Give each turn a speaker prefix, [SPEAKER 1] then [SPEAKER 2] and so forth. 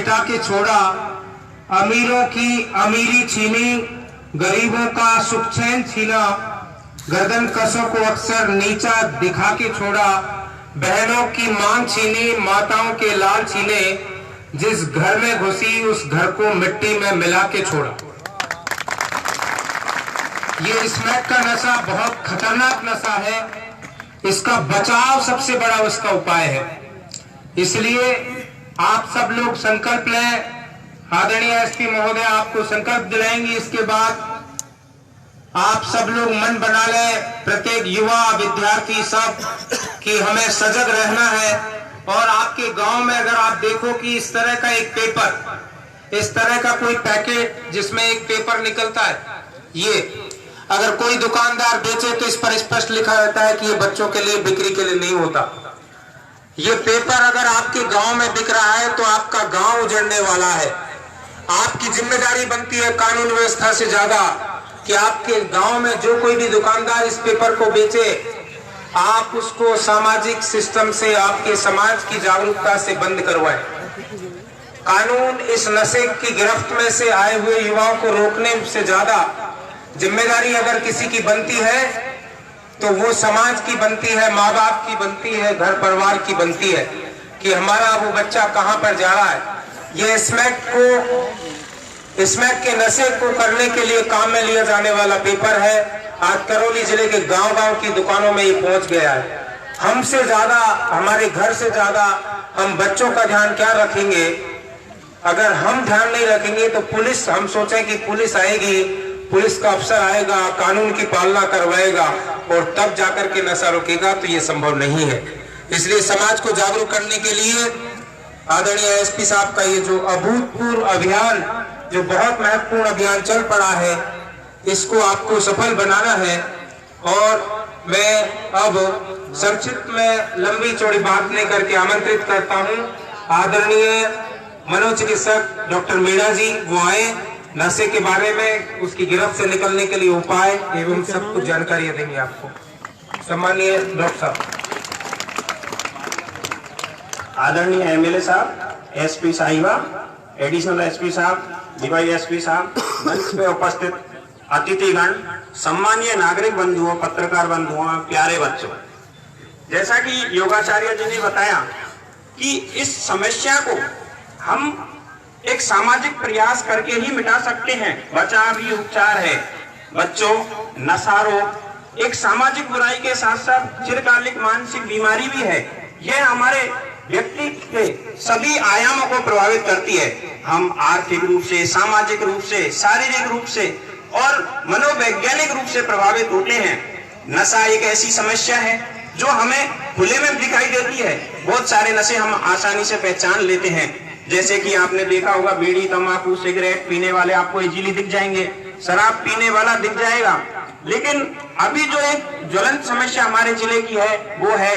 [SPEAKER 1] मिटा के छोड़ा, अमीरों की अमीरी छीनी, गरीबों का सुख चैन छीना, गर्दन कसों को अक्सर नीचा दिखा के छोड़ा, बहनों की मान छीनी, माताओं के लाल छीने, जिस घर में घुसी उस घर को मिट्टी में मिला के छोड़ा। ये स्मैक का नशा बहुत खतरनाक नशा है, इसका बचाव सबसे बड़ा उसका उपाय है। इसलिए आप सब लोग संकल्प लें। आदरणीय एसपी महोदय आपको संकल्प दिलाएंगे। इसके बाद आप सब लोग मन बना लें, प्रत्येक युवा विद्यार्थी सब, कि हमें सजग रहना है। और आपके गांव में अगर आप देखो कि इस तरह का एक पेपर, इस तरह का कोई पैकेट जिसमें एक पेपर निकलता है, ये अगर कोई दुकानदार बेचे तो इस पर स्पष्ट लिखा रहता है कि ये बच्चों के लिए, बिक्री के लिए नहीं होता। ये पेपर अगर आपके गांव में बिक रहा है तो आपका गांव उजड़ने वाला है। आपकी जिम्मेदारी बनती है कानून व्यवस्था से ज्यादा कि आपके गांव में जो कोई भी दुकानदार इस पेपर को बेचे, आप उसको सामाजिक सिस्टम से, आपके समाज की जागरूकता से बंद करवाएं। कानून इस नशे की गिरफ्त में से आए हुए युवाओं को रोकने से ज्यादा जिम्मेदारी अगर किसी की बनती है तो वो समाज की बनती है, माँ बाप की बनती है, घर परिवार की बनती है कि हमारा वो बच्चा कहां पर जा रहा है। ये स्मैक के नशे को करने के लिए काम में लिया जाने वाला पेपर है। आज करौली जिले के गांव-गांव की दुकानों में ये पहुंच गया है। हमसे ज्यादा, हमारे घर से ज्यादा हम बच्चों का ध्यान क्या रखेंगे? अगर हम ध्यान नहीं रखेंगे तो पुलिस, हम सोचें कि पुलिस आएगी, पुलिस का अफसर आएगा, कानून की पालना करवाएगा और तब जाकर के नशा रोकेगा, तो ये संभव नहीं है। इसलिए समाज को जागरूक करने के लिए आदरणीय एसपी साहब का ये जो अभूतपूर्व अभियान, जो बहुत महत्वपूर्ण अभियान चल पड़ा है, इसको आपको सफल बनाना है। और मैं अब संक्षिप्त में लंबी चौड़ी बात नहीं करके आमंत्रित करता हूं आदरणीय मनोचिकित्सक डॉक्टर मीणा जी, वो आए, नशे के बारे में, उसकी गिरफ्त से निकलने के लिए उपाय एवं सब कुछ जानकारियां देंगे आपको। सम्मानीय डॉक्टर साहब।
[SPEAKER 2] आदरणीय एमएलए साहब, एसपी साहिबा, एडिशनल एसपी साहब, डीवाईएसपी साहब, मंच पे उपस्थित अतिथिगण, सम्मानीय नागरिक बंधुओं, पत्रकार बंधुओं, प्यारे बच्चों, जैसा कि योगाचार्य जी ने बताया कि इस समस्या को हम एक सामाजिक प्रयास करके ही मिटा सकते हैं। बचाव ही उपचार है। बच्चों, नशा रोग एक सामाजिक बुराई के साथ साथ चिरकालिक मानसिक बीमारी भी है। यह हमारे व्यक्ति के सभी आयामों को प्रभावित करती है। हम आर्थिक रूप से, सामाजिक रूप से, शारीरिक रूप से और मनोवैज्ञानिक रूप से प्रभावित होते हैं। नशा एक ऐसी समस्या है जो हमें खुले में दिखाई देती है। बहुत सारे नशे हम आसानी से पहचान लेते हैं, जैसे कि आपने देखा होगा, बीड़ी, तंबाकू, सिगरेट पीने वाले आपको इजीली दिख जाएंगे, शराब पीने वाला दिख जाएगा। लेकिन अभी जो एक ज्वलंत समस्या हमारे जिले की है वो है